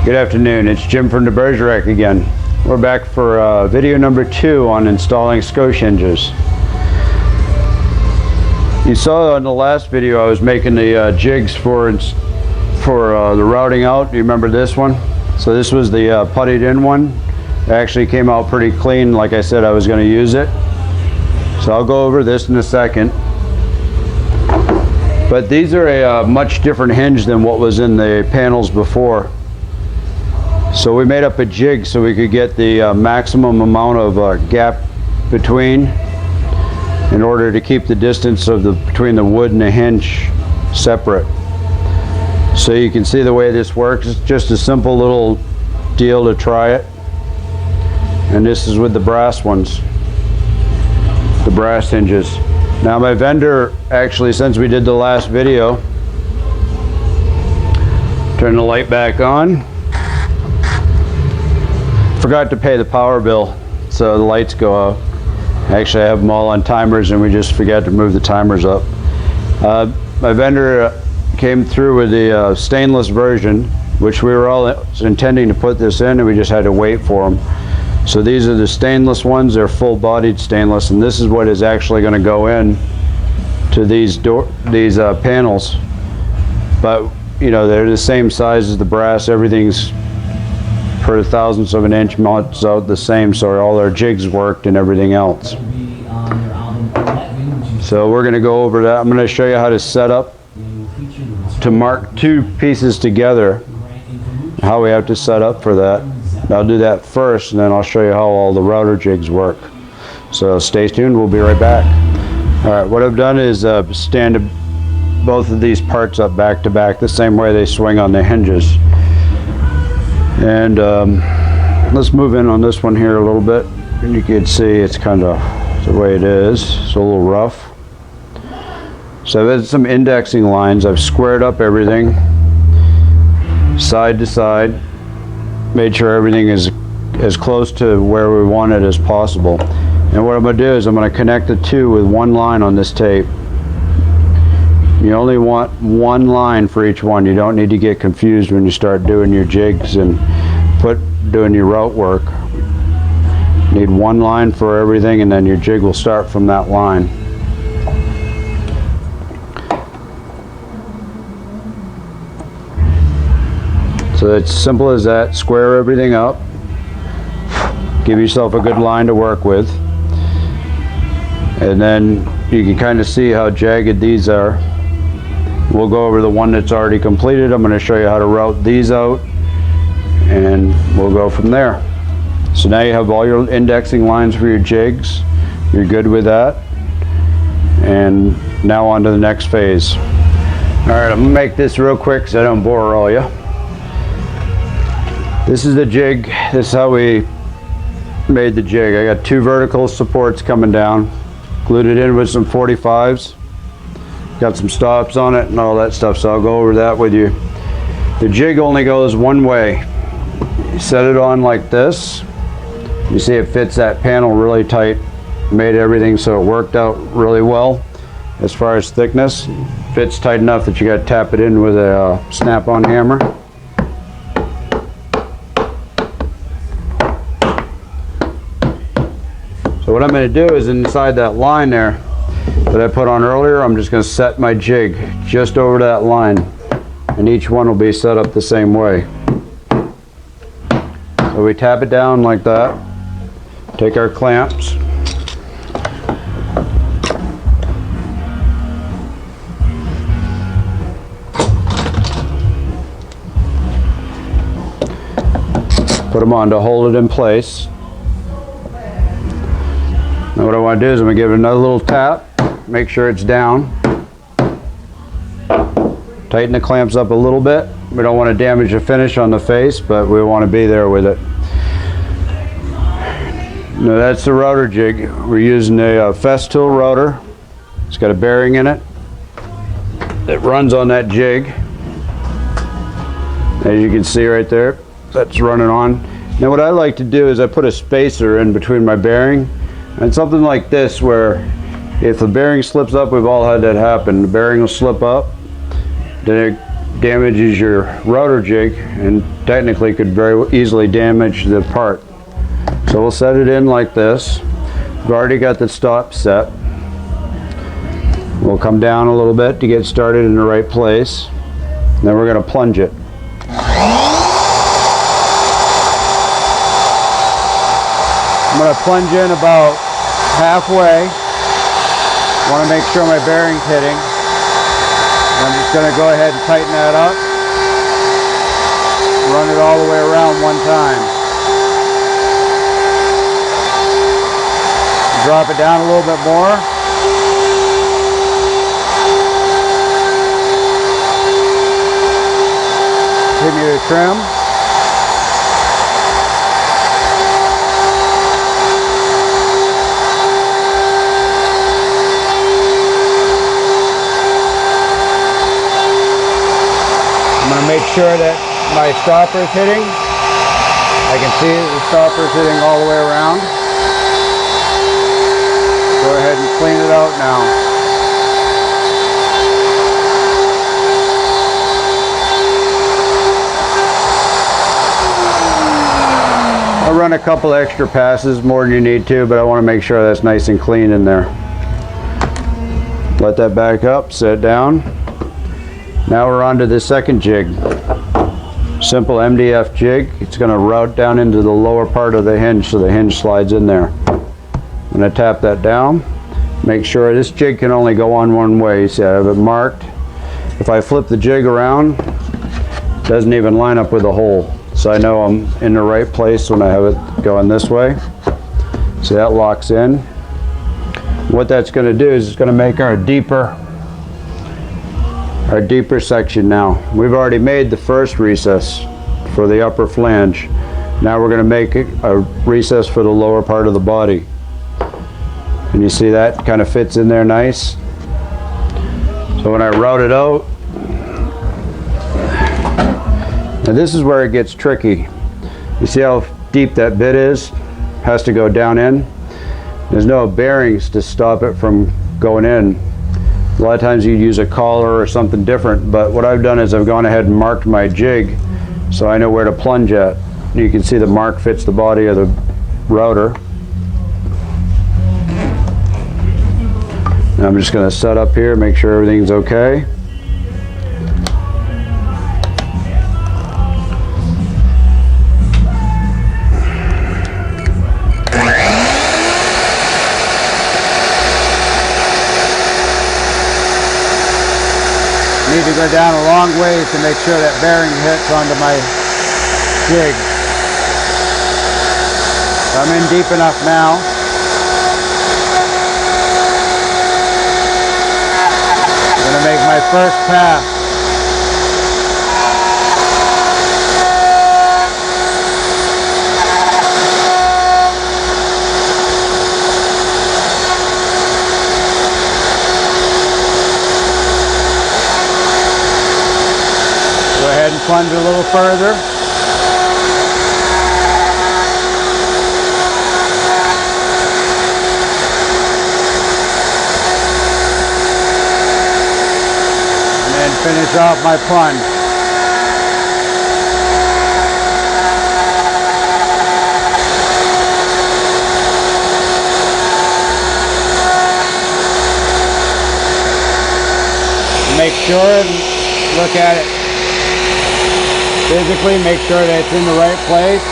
Good afternoon, it's Jim from the Bergerac again. We're back for video number 2 on installing SOSS hinges. You saw in the last video I was making the jigs for the routing out. Do you remember this one? So this was the puttied in one. It actually came out pretty clean. Like I said, I was going to use it. So I'll go over this in a second. But these are a much different hinge than what was in the panels before. So we made up a jig so we could get the maximum amount of gap between, in order to keep the distance of between the wood and the hinge separate. So you can see the way this works. It's just a simple little deal to try it. And this is with the brass ones, the brass hinges. Now my vendor, actually, since we did the last video, turn the light back on. Forgot to pay the power bill, so the lights go out. Actually, I have them all on timers, and we just forgot to move the timers up. My vendor came through with the stainless version, which we were all intending to put this in, and we just had to wait for them. So these are the stainless ones. They're full-bodied stainless, and this is what is actually going to go in to these panels. But you know, they're the same size as the brass. Everything's per thousandths of an inch mounts out the same, so all our jigs worked and everything else. So we're going to go over that. I'm going to show you how to set up to mark 2 pieces together, how we have to set up for that. I'll do that first, and then I'll show you how all the router jigs work. So stay tuned, we'll be right back. Alright, what I've done is stand both of these parts up back to back the same way they swing on the hinges. And let's move in on this one here a little bit, and you can see it's kind of the way it is. It's a little rough. So I've had some indexing lines. I've squared up everything side to side, made sure everything is as close to where we want it as possible. And what I'm going to do is I'm going to connect the 2 with one line on this tape. You only want one line for each one. You don't need to get confused when you start doing your jigs and doing your route work. You need one line for everything, and then your jig will start from that line. So it's simple as that. Square everything up. Give yourself a good line to work with. And then you can kind of see how jagged these are. We'll go over the one that's already completed. I'm going to show you how to route these out, and we'll go from there. So now you have all your indexing lines for your jigs. You're good with that. And now on to the next phase. Alright, I'm going to make this real quick so I don't bore all you. This is the jig. This is how we made the jig. I got 2 vertical supports coming down, glued it in with some 45s. Got some stops on it and all that stuff, so I'll go over that with you. The jig only goes one way. You set it on like this. You see it fits that panel really tight. Made everything so it worked out really well as far as thickness. Fits tight enough that you got to tap it in with a snap-on hammer. So what I'm going to do is inside that line there that I put on earlier, I'm just going to set my jig just over that line, and each one will be set up the same way. So we tap it down like that, take our clamps, put them on to hold it in place. Now what I want to do is I'm going to give it another little tap, make sure it's down. Tighten the clamps up a little bit. We don't want to damage the finish on the face, but we want to be there with it. Now that's the router jig. We're using a FESTOOL Router. It's got a bearing in it that runs on that jig. As you can see right there, that's running on. Now what I like to do is I put a spacer in between my bearing, and something like this where if the bearing slips up, we've all had that happen. The bearing will slip up, then damages your router jig and technically could very easily damage the part. So we'll set it in like this. We've already got the stop set. We'll come down a little bit to get started in the right place. Then we're going to plunge it. I'm going to plunge in about halfway. Want to make sure my bearing's hitting. I'm just going to go ahead and tighten that up. Run it all the way around one time. Drop it down a little bit more. Continue to trim. I'm going to make sure that my stopper is hitting. I can see the stopper is hitting all the way around. Go ahead and clean it out now. I'll run a couple extra passes, more than you need to, but I want to make sure that's nice and clean in there. Let that back up, set it down. Now we're on to the second jig. Simple MDF jig. It's going to route down into the lower part of the hinge so the hinge slides in there. I'm going to tap that down. Make sure this jig can only go on one way. See, I have it marked. If I flip the jig around, it doesn't even line up with the hole. So I know I'm in the right place when I have it going this way. So that locks in. What that's going to do is it's going to make our deeper section now. We've already made the first recess for the upper flange. Now we're going to make a recess for the lower part of the body. And you see that kind of fits in there nice. So when I route it out, now this is where it gets tricky. You see how deep that bit is? Has to go down in. There's no bearings to stop it from going in. A lot of times you'd use a collar or something different, but what I've done is I've gone ahead and marked my jig so I know where to plunge at. You can see the mark fits the body of the router. And I'm just going to set up here, make sure everything's okay. Need to go down a long ways to make sure that bearing hits onto my jig. I'm in deep enough now. I'm going to make my first pass. Go ahead and plunge a little further. And then finish off my plunge. Make sure and look at it. Physically, make sure that it's in the right place.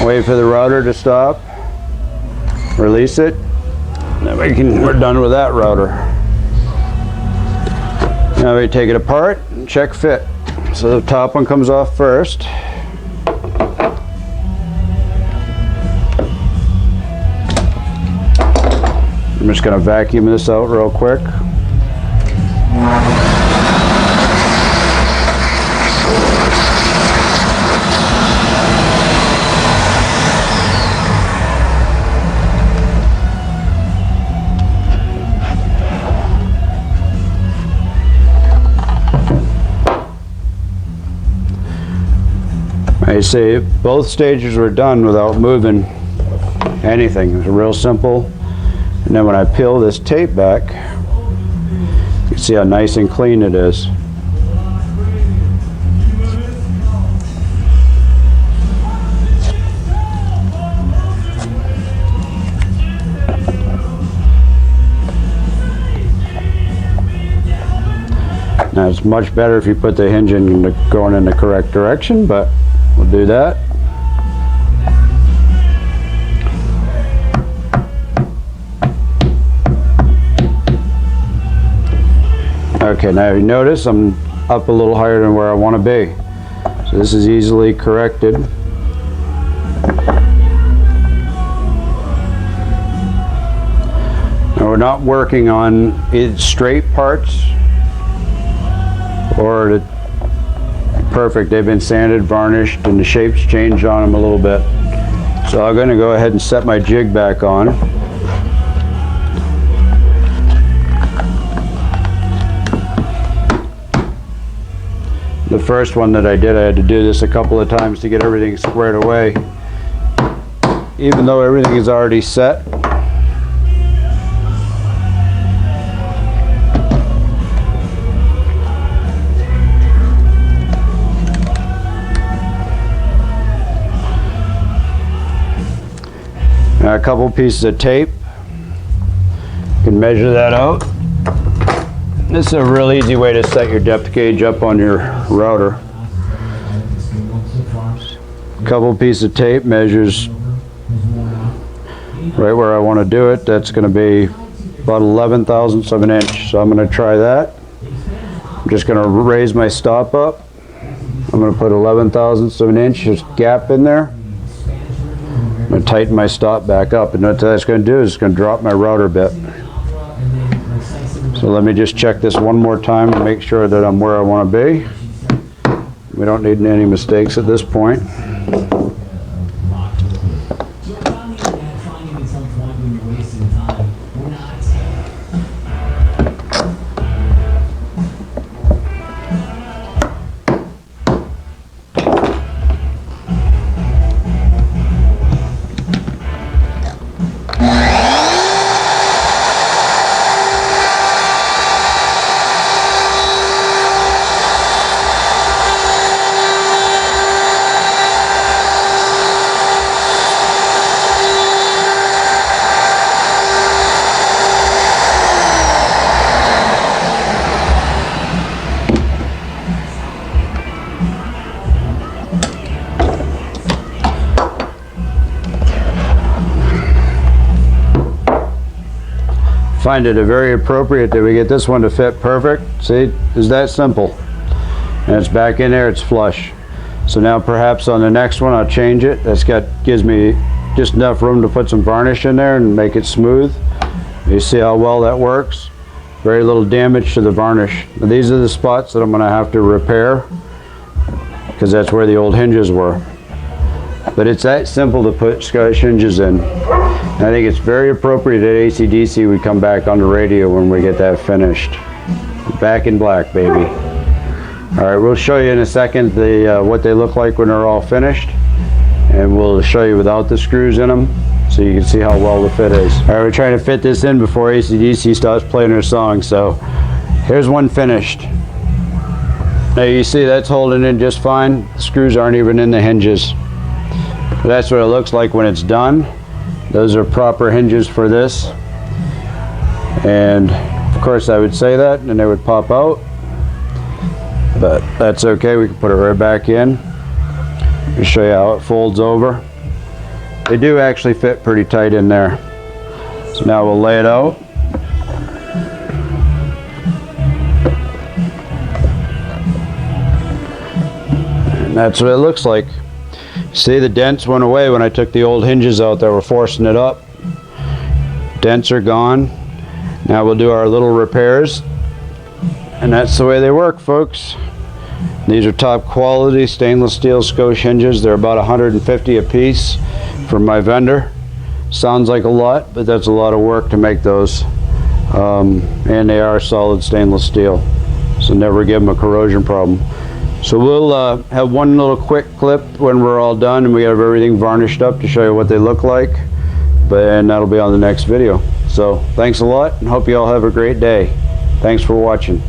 Wait for the router to stop. Release it. Then we're done with that router. Now we take it apart and check fit. So the top one comes off first. I'm just going to vacuum this out real quick. I see both stages were done without moving anything. It was real simple. And then when I peel this tape back, you can see how nice and clean it is. Now it's much better if you put the hinge in going in the correct direction, but we'll do that. Okay, now you notice I'm up a little higher than where I want to be. So this is easily corrected. Now we're not working on straight parts or the perfect. They've been sanded, varnished, and the shapes changed on them a little bit. So I'm going to go ahead and set my jig back on. The first one that I did, I had to do this a couple of times to get everything squared away. Even though everything is already set. Now a couple pieces of tape. You can measure that out. This is a real easy way to set your depth gauge up on your router. A couple pieces of tape measures right where I want to do it. That's going to be about 11 thousandths of an inch. So I'm going to try that. I'm just going to raise my stop up. I'm going to put 11 thousandths of an inch just gap in there. I'm going to tighten my stop back up, and what that's going to do is it's going to drop my router bit. So let me just check this one more time to make sure that I'm where I want to be. We don't need any mistakes at this point. Find it very appropriate that we get this one to fit perfect. See, it's that simple. And it's back in there, it's flush. So now perhaps on the next one I'll change it. Gives me just enough room to put some varnish in there and make it smooth. You see how well that works? Very little damage to the varnish. Now, these are the spots that I'm going to have to repair because that's where the old hinges were. But it's that simple to put Scottish hinges in. And I think it's very appropriate that AC/DC would come back on the radio when we get that finished. Back in black, baby. All right, we'll show you in a second what they look like when they're all finished. And we'll show you without the screws in them so you can see how well the fit is. All right, we're trying to fit this in before AC/DC starts playing their song. So here's one finished. Now you see that's holding in just fine. The screws aren't even in the hinges. But that's what it looks like when it's done. Those are proper hinges for this. And of course I would say that and they would pop out. But that's okay, we can put it right back in. I'll show you how it folds over. They do actually fit pretty tight in there. So now we'll lay it out. And that's what it looks like. See, the dents went away when I took the old hinges out that were forcing it up. Dents are gone. Now we'll do our little repairs. And that's the way they work, folks. These are top quality stainless steel Scottish hinges. They're about 150 a piece from my vendor. Sounds like a lot, but that's a lot of work to make those. And they are solid stainless steel. So never give them a corrosion problem. So we'll have one little quick clip when we're all done and we have everything varnished up to show you what they look like, and that'll be on the next video. So thanks a lot and hope you all have a great day. Thanks for watching.